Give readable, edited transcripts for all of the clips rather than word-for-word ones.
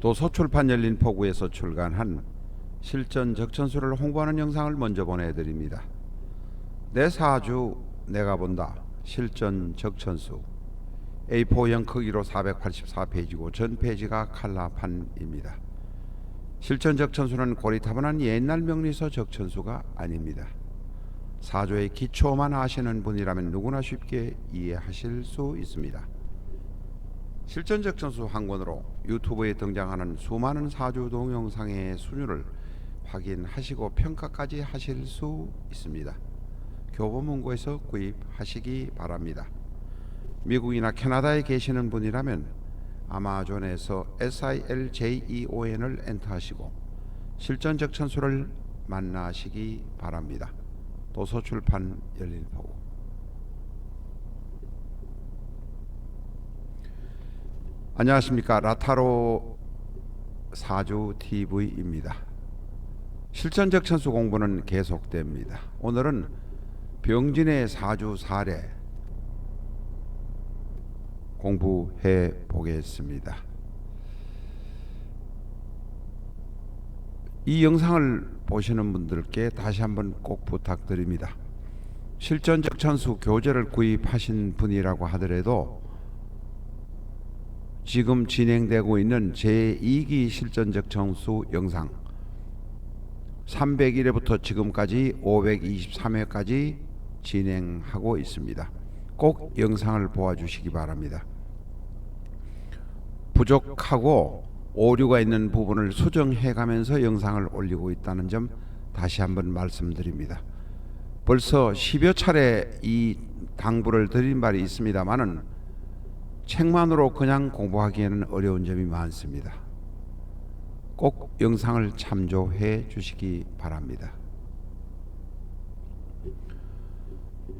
도서출판 열린포구에서 출간한 실전 적천수를 홍보하는 영상을 먼저 보내드립니다. 내 사주 내가 본다 실전 적천수 A4형 크기로 484페이지고 전 페이지가 칼라판입니다. 실전 적천수는 고리타분한 옛날 명리서 적천수가 아닙니다. 사주의 기초만 아시는 분이라면 누구나 쉽게 이해하실 수 있습니다. 실전 적천수 한 권으로 유튜브에 등장하는 수많은 사주 동영상의 순위를 확인하시고 평가까지 하실 수 있습니다. 교보문고에서 구입하시기 바랍니다. 미국이나 캐나다에 계시는 분이라면 아마존에서 SILJEON을 엔터하시고 실전 적천수를 만나시기 바랍니다. 도서출판 열린포구. 안녕하십니까. 라타로 사주TV입니다. 실전 적천수 공부는 계속됩니다. 오늘은 병진의 사주 사례 공부해 보겠습니다. 이 영상을 보시는 분들께 다시 한번 꼭 부탁드립니다. 실전 적천수 교재를 구입하신 분이라고 하더라도 지금 진행되고 있는 제2기 실전 적천수 영상 301회부터 지금까지 523회까지 진행하고 있습니다. 꼭 영상을 보아주시기 바랍니다. 부족하고 오류가 있는 부분을 수정해 가면서 영상을 올리고 있다는 점 다시 한번 말씀드립니다. 벌써 10여 차례 이 당부를 드린 바이 있습니다만은 책만으로 그냥 공부하기에는 어려운 점이 많습니다. 꼭 영상을 참조해 주시기 바랍니다.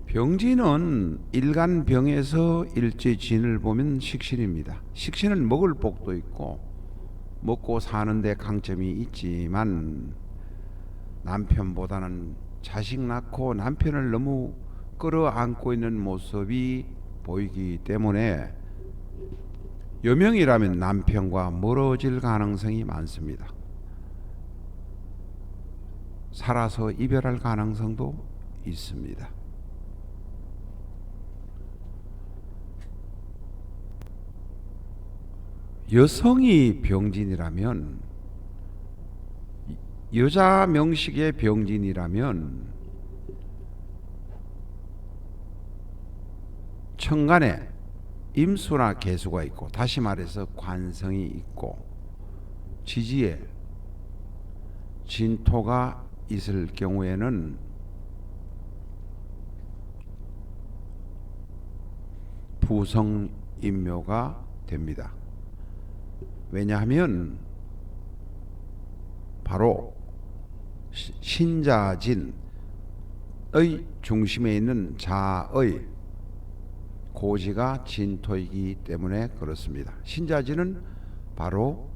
병진은 일간병에서 일지진을 보면 식신입니다. 식신은 먹을 복도 있고 먹고 사는데 강점이 있지만 남편보다는 자식 낳고 남편을 너무 끌어안고 있는 모습이 보이기 때문에 여명이라면 남편과 멀어질 가능성이 많습니다. 살아서 이별할 가능성도 있습니다. 여성이 병진이라면, 여자 명식의 병진이라면 천간에 임수나 계수가 있고, 다시 말해서 관성이 있고 지지에 진토가 있을 경우에는 부성인묘가 됩니다. 왜냐하면 바로 신자진의 중심에 있는 자의 고지가 진토이기 때문에 그렇습니다. 신자진은 바로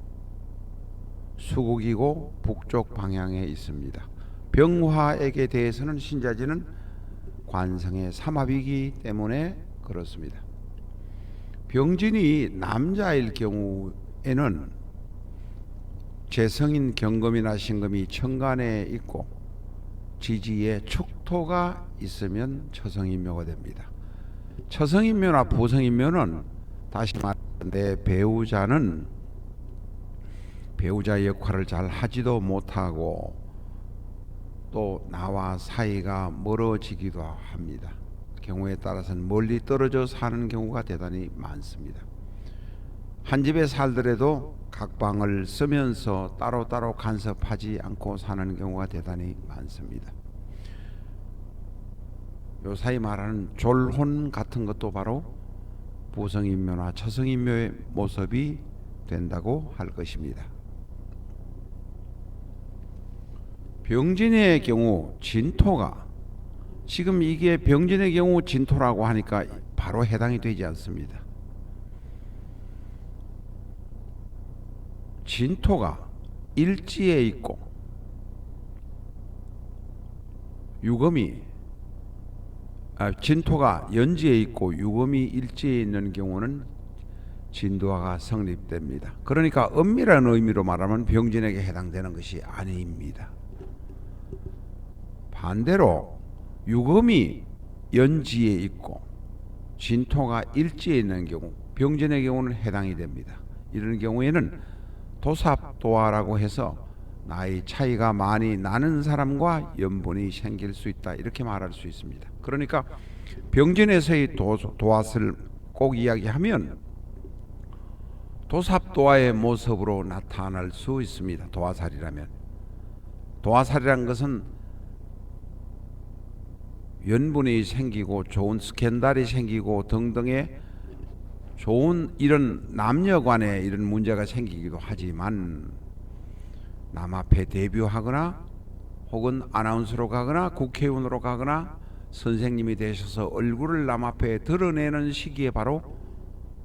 수국이고 북쪽 방향에 있습니다. 병화에게 대해서는 신자진은 관성의 삼합이기 때문에 그렇습니다. 병진이 남자일 경우에는 재성인 경금이나 신금이 천간에 있고 지지에 축토가 있으면 처성인묘가 됩니다. 처성인묘나 부성인묘는 다시 말해 내 배우자는 배우자 역할을 잘 하지도 못하고 또 나와 사이가 멀어지기도 합니다. 경우에 따라서는 멀리 떨어져 사는 경우가 대단히 많습니다. 한 집에 살더라도 각 방을 쓰면서 따로따로 간섭하지 않고 사는 경우가 대단히 많습니다. 요사이 말하는 졸혼 같은 것도 바로 부성인묘나 처성인묘의 모습이 된다고 할 것입니다. 병진의 경우 진토가, 지금 이게 병진의 경우 진토라고 하니까 바로 해당이 되지 않습니다. 진토가 일지에 있고 유금이 진토가 연지에 있고 유금이 일지에 있는 경우는 진도화가 성립됩니다. 그러니까 엄밀한 의미로 말하면 병진에게 해당되는 것이 아닙니다. 반대로 유금이 연지에 있고 진토가 일지에 있는 경우 병진의 경우는 해당이 됩니다. 이런 경우에는 도삽도화라고 해서 나이 차이가 많이 나는 사람과 연분이 생길 수 있다, 이렇게 말할 수 있습니다. 그러니까 병진에서의 도화를 꼭 이야기하면 도삽도화의 모습으로 나타날 수 있습니다. 도화살이라면. 도화살이란 것은 연분이 생기고 좋은 스캔들이 생기고 등등의 좋은 이런 남녀간에 이런 문제가 생기기도 하지만 남 앞에 데뷔하거나 혹은 아나운서로 가거나 국회의원으로 가거나 선생님이 되셔서 얼굴을 남 앞에 드러내는 시기에 바로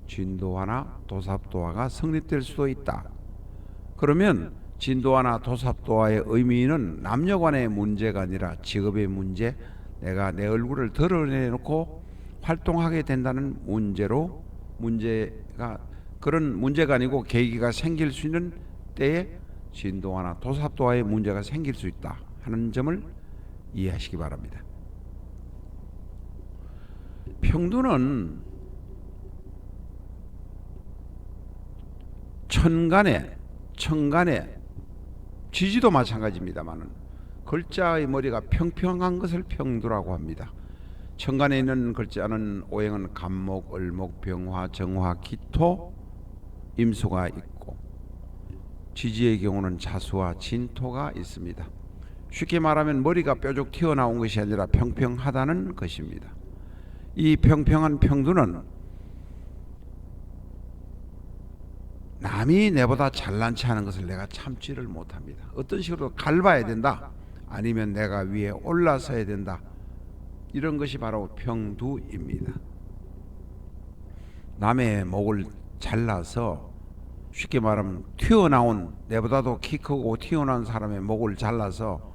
진도화나 도삽도화가 성립될 수도 있다. 그러면 진도화나 도삽도화의 의미는 남녀간의 문제가 아니라 직업의 문제, 내가 내 얼굴을 드러내놓고 활동하게 된다는 문제가 그런 문제가 아니고 계기가 생길 수 있는 때에 진도화나 도삽도화의 문제가 생길 수 있다 하는 점을 이해하시기 바랍니다. 평두는 천간에 지지도 마찬가지입니다만은 글자의 머리가 평평한 것을 평두라고 합니다. 천간에 있는 글자는 오행은 간목, 을목, 병화, 정화, 기토, 임수가 있고 지지의 경우는 자수와 진토가 있습니다. 쉽게 말하면 머리가 뾰족 튀어나온 것이 아니라 평평하다는 것입니다. 이 평평한 평두는 남이 내보다 잘난 체 하는 것을 내가 참지를 못합니다. 어떤 식으로 갈봐야 된다, 아니면 내가 위에 올라서야 된다, 이런 것이 바로 평두입니다. 남의 목을 잘라서, 쉽게 말하면 튀어나온, 내보다도 키 크고 튀어나온 사람의 목을 잘라서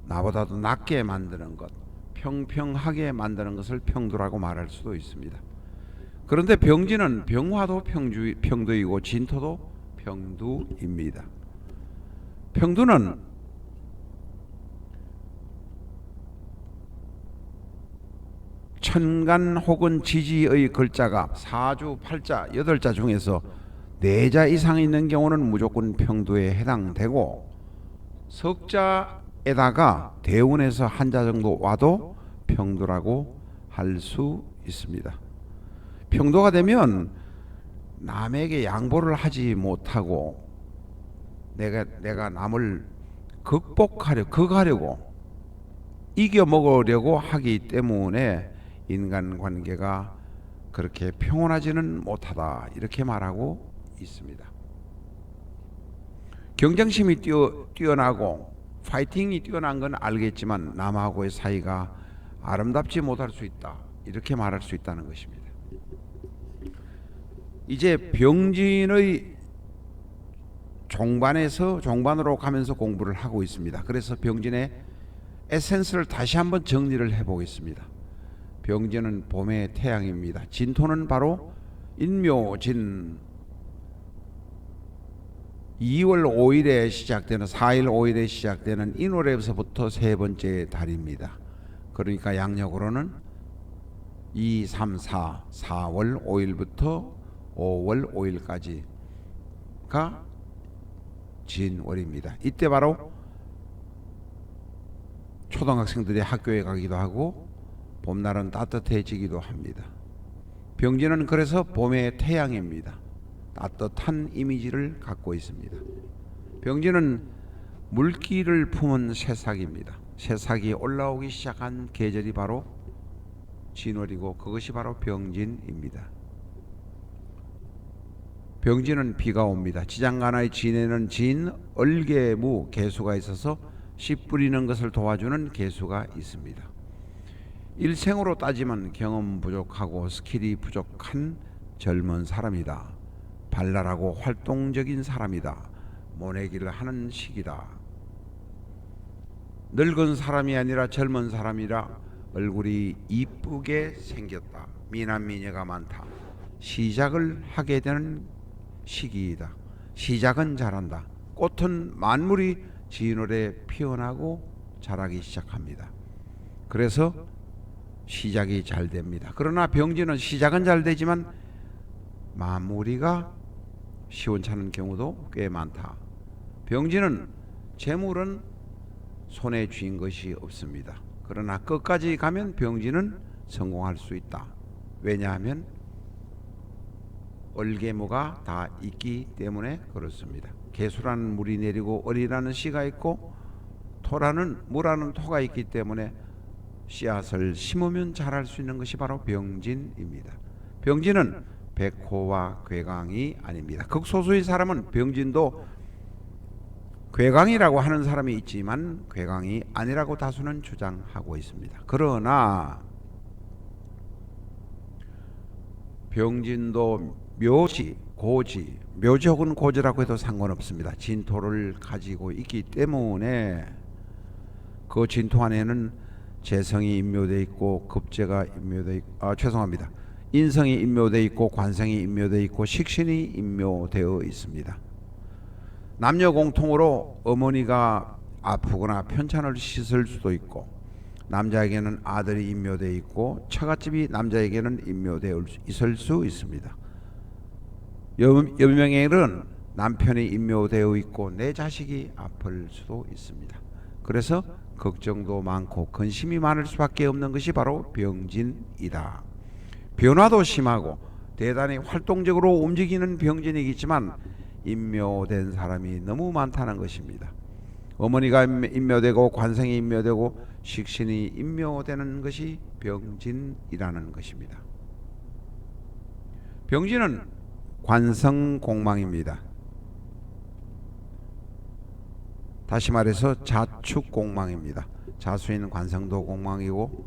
나보다도 낮게 만드는 것, 평평하게 만드는 것을 평두라고 말할 수도 있습니다. 그런데 병진은 병화도 평두이고 진토도 평두입니다. 평두는 천간 혹은 지지의 글자가 사주, 팔자, 8자 중에서 4자 이상 있는 경우는 무조건 평두에 해당되고, 석자에다가 대운에서 한자 정도 와도 평두라고 할 수 있습니다. 평두가 되면 남에게 양보를 하지 못하고 내가 남을 극하려고 이겨먹으려고 하기 때문에 인간관계가 그렇게 평온하지는 못하다, 이렇게 말하고 있습니다. 경쟁심이 뛰어나고 파이팅이 뛰어난 건 알겠지만 남하고의 사이가 아름답지 못할 수 있다, 이렇게 말할 수 있다는 것입니다. 이제 병진의 종반으로 가면서 공부를 하고 있습니다. 그래서 병진의 에센스를 다시 한번 정리를 해보겠습니다. 병진은 봄의 태양입니다. 진토는 바로 인묘진 2월 5일에 시작되는 4일 5일에 시작되는 인월에서부터 세 번째 달입니다. 그러니까 양력으로는 2, 3, 4, 4월 5일부터 5월 5일까지가 진월입니다. 이때 바로 초등학생들이 학교에 가기도 하고 봄날은 따뜻해지기도 합니다. 병진은 그래서 봄의 태양입니다. 따뜻한 이미지를 갖고 있습니다. 병진은 물기를 품은 새싹입니다. 새싹이 올라오기 시작한 계절이 바로 진월이고 그것이 바로 병진입니다. 병진은 비가 옵니다. 지장간의 진에는 진, 얼개무, 개수가 있어서 씨 뿌리는 것을 도와주는 개수가 있습니다. 일생으로 따지면 경험 부족하고 스킬이 부족한 젊은 사람이다. 발랄하고 활동적인 사람이다. 모내기를 하는 시기다. 늙은 사람이 아니라 젊은 사람이라 얼굴이 이쁘게 생겼다. 미남미녀가 많다. 시작을 하게 되는 시기이다. 시작은 잘한다. 꽃은 만물이 진월에 피어나고 자라기 시작합니다. 그래서 시작이 잘 됩니다. 그러나 병진은 시작은 잘 되지만 마무리가 시원찮은 경우도 꽤 많다. 병진은 재물은 손에 쥔 것이 없습니다. 그러나 끝까지 가면 병진은 성공할 수 있다. 왜냐하면 얼개모가 다 있기 때문에 그렇습니다. 개수라는 물이 내리고 얼이라는 씨가 있고 토라는 무라는 토가 있기 때문에 씨앗을 심으면 자랄 수 있는 것이 바로 병진입니다. 병진은 백호와 괴강이 아닙니다. 극소수의 사람은 병진도 괴강이라고 하는 사람이 있지만 괴강이 아니라고 다수는 주장하고 있습니다. 그러나 병진도 묘지, 고지, 묘지 혹은 고지라고 해도 상관없습니다. 진토를 가지고 있기 때문에 그 진토 안에는 재성이 인묘되어 있고 급제가 인묘되어 있고 죄송합니다. 인성이 인묘되어 있고 관성이 인묘되어 있고 식신이 인묘되어 있습니다. 남녀 공통으로 어머니가 아프거나 편찮을 씻을 수도 있고 남자에게는 아들이 인묘되어 있고 처갓집이 남자에게는 인묘되어 있을 수 있습니다. 여명에는 남편이 인묘되어 있고 내 자식이 아플 수도 있습니다. 그래서 걱정도 많고 근심이 많을 수밖에 없는 것이 바로 병진이다. 변화도 심하고 대단히 활동적으로 움직이는 병진이겠지만 인묘된 사람이 너무 많다는 것입니다. 어머니가 인묘되고 관성이 인묘되고 식신이 인묘되는 것이 병진이라는 것입니다. 병진은 관성공망입니다. 다시 말해서 자축공망입니다. 자수인 관성도 공망이고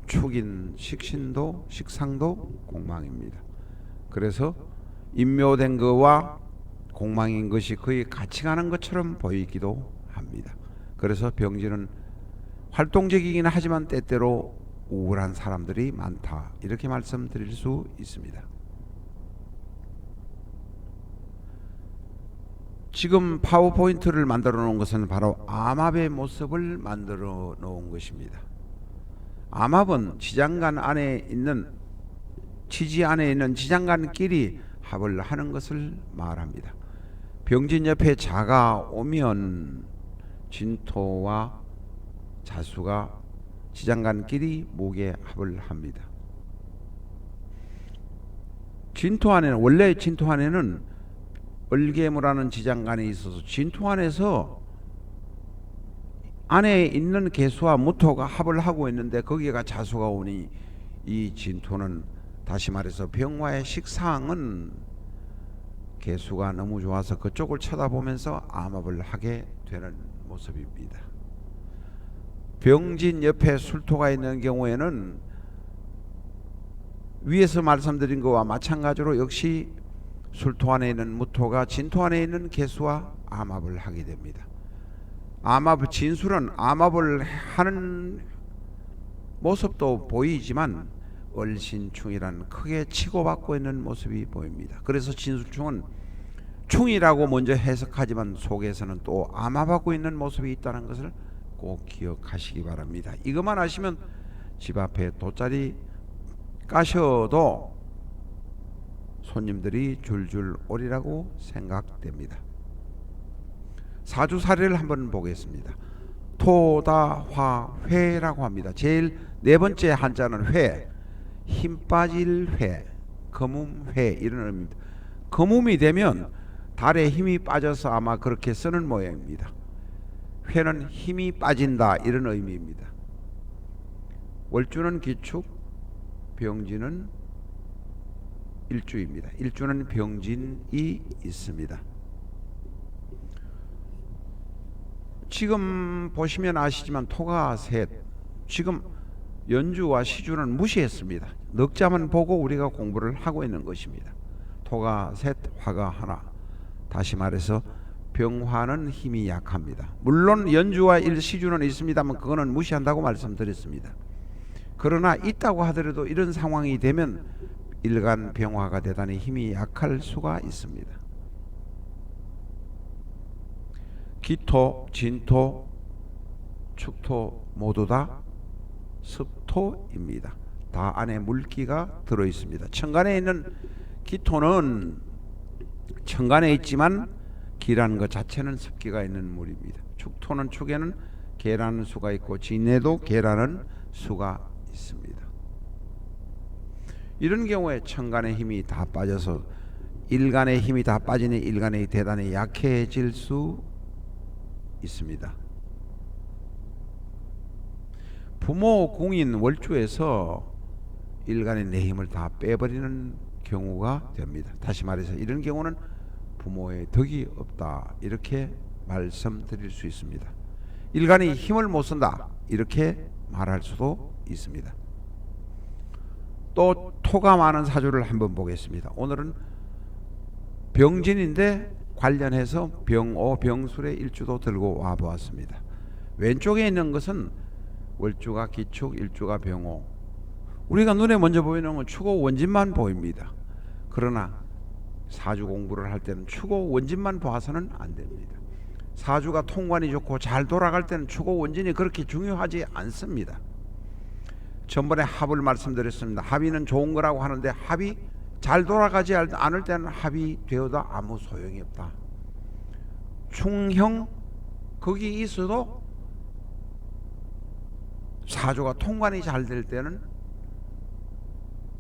축인 식신도 식상도 공망입니다. 그래서 인묘된 것과 공망인 것이 거의 같이 가는 것처럼 보이기도 합니다. 그래서 병진은 활동적이긴 하지만 때때로 우울한 사람들이 많다. 이렇게 말씀드릴 수 있습니다. 지금 파워포인트를 만들어 놓은 것은 바로 암합의 모습을 만들어 놓은 것입니다. 암합은 지장간 안에 있는 지지 안에 있는 지장간끼리 합을 하는 것을 말합니다. 병진 옆에 자가 오면 진토와 자수가 지장간끼리 목에 합을 합니다. 진토 안에는 원래 진토 안에는 얼개무라는 지장간이 있어서 진토 안에서 안에 있는 개수와 무토가 합을 하고 있는데 거기가 자수가 오니 이 진토는 다시 말해서 병화의 식상은 개수가 너무 좋아서 그쪽을 쳐다보면서 암합을 하게 되는 모습입니다. 병진 옆에 술토가 있는 경우에는 위에서 말씀드린 것과 마찬가지로 역시 술토 안에 있는 무토가 진토 안에 있는 개수와 암합을 하게 됩니다. 암합 진술은 암합을 하는 모습도 보이지만 얼신충이라는 크게 치고받고 있는 모습이 보입니다. 그래서 진술충은 충이라고 먼저 해석하지만 속에서는 또 암합하고 있는 모습이 있다는 것을 꼭 기억하시기 바랍니다. 이것만 아시면 집 앞에 돗자리 까셔도 손님들이 줄줄 오리라고 생각됩니다. 사주사례를 한번 보겠습니다. 토다화회라고 합니다. 제일 네 번째 한자는 회, 힘 빠질 회, 거뭄회 이런 의미입니다. 거뭄이 되면 달에 힘이 빠져서 아마 그렇게 쓰는 모양입니다. 회는 힘이 빠진다 이런 의미입니다. 월주는 기축, 병진은 일주입니다. 일주는 병진이 있습니다. 지금 보시면 아시지만 토가 셋, 지금 연주와 시주는 무시했습니다. 넉자만 보고 우리가 공부를 하고 있는 것입니다. 토가 셋, 화가 하나. 다시 말해서 병화는 힘이 약합니다. 물론 연주와 시주는 있습니다만 그거는 무시한다고 말씀드렸습니다. 그러나 있다고 하더라도 이런 상황이 되면 일간 병화가 대단히 힘이 약할 수가 있습니다. 기토, 진토, 축토 모두 다 습토입니다. 다 안에 물기가 들어 있습니다. 천간에 있는 기토는 천간에 있지만 기라는 것 자체는 습기가 있는 물입니다. 축토는 축에는 개라는 수가 있고 진에도 개라는 수가 있습니다. 이런 경우에 천간의 힘이 다 빠져서 일간의 힘이 다 빠지니 일간이 대단히 약해질 수 있습니다. 부모 공인 월주에서 일간의 내 힘을 다 빼버리는 경우가 됩니다. 다시 말해서 이런 경우는 부모의 덕이 없다 이렇게 말씀드릴 수 있습니다. 일간이 힘을 못 쓴다 이렇게 말할 수도 있습니다. 또 토가 많은 사주를 한번 보겠습니다. 오늘은 병진인데 관련해서 병오 병술의 일주도 들고 와 보았습니다. 왼쪽에 있는 것은 월주가 기축, 일주가 병오. 우리가 눈에 먼저 보이는 건 축오 원진만 보입니다. 그러나 사주 공부를 할 때는 축오 원진만 봐서는 안 됩니다. 사주가 통관이 좋고 잘 돌아갈 때는 축오 원진이 그렇게 중요하지 않습니다. 전번에 합을 말씀드렸습니다. 합의는 좋은 거라고 하는데 합이 잘 돌아가지 않을 때는 합이 되어도 아무 소용이 없다. 충형 거기 있어도 사주가 통관이 잘 될 때는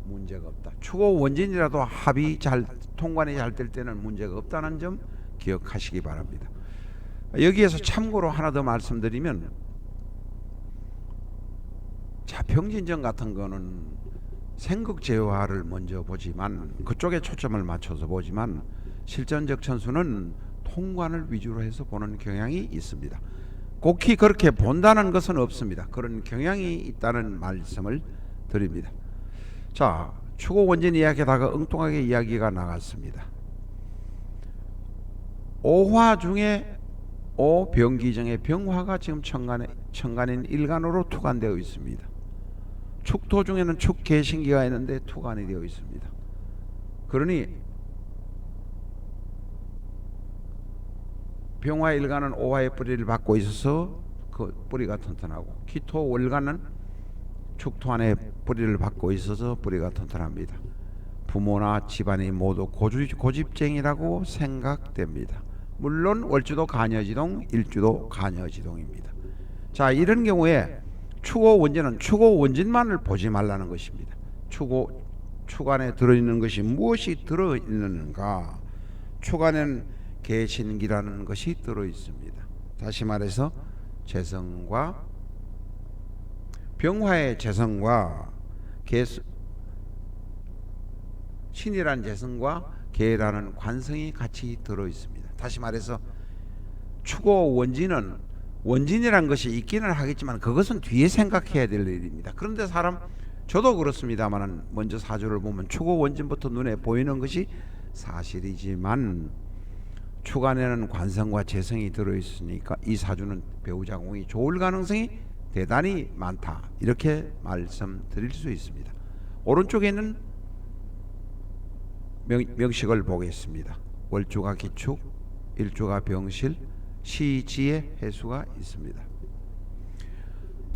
문제가 없다. 축오 원진이라도 합이 잘 통관이 잘 될 때는 문제가 없다는 점 기억하시기 바랍니다. 여기에서 참고로 하나 더 말씀드리면 자평진정 같은 거는 생극제화를 먼저 보지만 그쪽에 초점을 맞춰서 보지만 실전적 천수는 통관을 위주로 해서 보는 경향이 있습니다. 곡히 그렇게 본다는 것은 없습니다. 그런 경향이 있다는 말씀을 드립니다. 자, 축오 원진 이야기하다가 엉뚱하게 이야기가 나갔습니다. 오화 중에 오병기정의 병화가 지금 천간인 일간으로 투관되어 있습니다. 축토 중에는 축개신기가 있는데 투관이 되어 있습니다. 그러니 병화 일간은 오화의 뿌리를 받고 있어서 그 뿌리가 튼튼하고 기토 월간은 축토 안에 뿌리를 받고 있어서 뿌리가 튼튼합니다. 부모나 집안이 모두 고집쟁이라고 생각됩니다. 물론 월주도 간여지동, 일주도 간여지동입니다. 자, 이런 경우에 축오 원진은 축오 원진만을 보지 말라는 것입니다. 축 안에 들어있는 것이 무엇이 들어있는가? 축 안에는 개신기라는 것이 들어있습니다. 다시 말해서 재성과 병화의 재성과 신이라는 재성과 개라는 관성이 같이 들어있습니다. 다시 말해서 축오 원진은 원진이란 것이 있기는 하겠지만 그것은 뒤에 생각해야 될 일입니다. 그런데 저도 그렇습니다만 먼저 사주를 보면 축오 원진부터 눈에 보이는 것이 사실이지만 축 안에는 관성과 재성이 들어있으니까 이 사주는 배우자 공이 좋을 가능성이 대단히 많다 이렇게 말씀드릴 수 있습니다. 오른쪽에 있는 명식을 보겠습니다. 월주가 기축, 일주가 병실, 시지의 해수가 있습니다.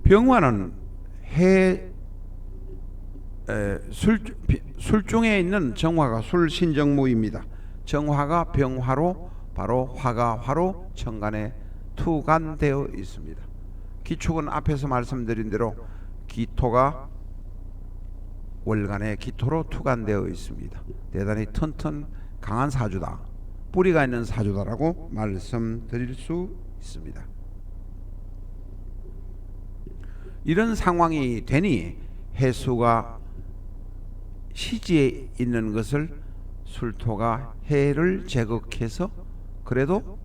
병화는 술중에 있는 정화가 술신정무입니다. 정화가 병화로 바로 화가 화로 천간에 투관되어 있습니다. 기축은 앞에서 말씀드린 대로 기토가 월간에 기토로 투관되어 있습니다. 대단히 튼튼 강한 사주다. 뿌리가 있는 사주다라고 말씀드릴 수 있습니다. 이런 상황이 되니 해수가 시지에 있는 것을 술토가 해를 제극해서 그래도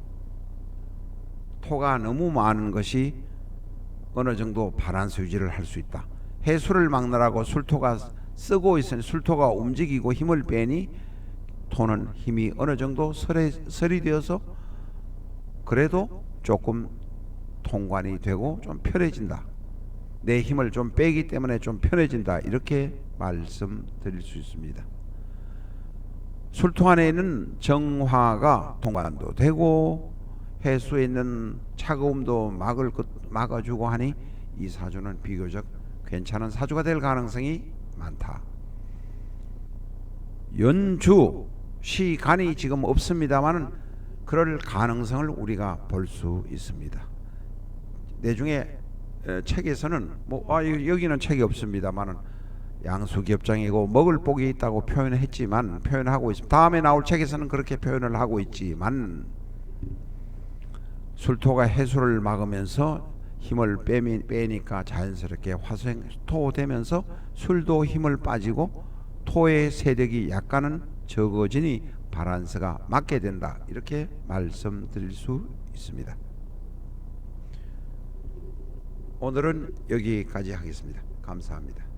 토가 너무 많은 것이 어느 정도 바란스 유지를 할 수 있다. 해수를 막느라고 술토가 쓰고 있으니 술토가 움직이고 힘을 빼니 토는 힘이 어느 정도 설이 되어서 그래도 조금 통관이 되고 좀 편해진다. 내 힘을 좀 빼기 때문에 좀 편해진다, 이렇게 말씀드릴 수 있습니다. 술토 안에 있는 정화가 통관도 되고 해수에 있는 차가움도 막아주고 하니 이 사주는 비교적 괜찮은 사주가 될 가능성이 많다. 연주 시간이 지금 없습니다만 그럴 가능성을 우리가 볼 수 있습니다. 내중에 책에서는 여기는 책이 없습니다만은 양수겹장이고 먹을 복이 있다고 표현하고 있습니다. 다음에 나올 책에서는 그렇게 표현을 하고 있지만 술토가 해수를 막으면서 힘을 빼니까 자연스럽게 화생토되면서 술도 힘을 빠지고 토의 세력이 약간은 적어지니 바란스가 맞게 된다, 이렇게 말씀드릴 수 있습니다. 오늘은 여기까지 하겠습니다. 감사합니다.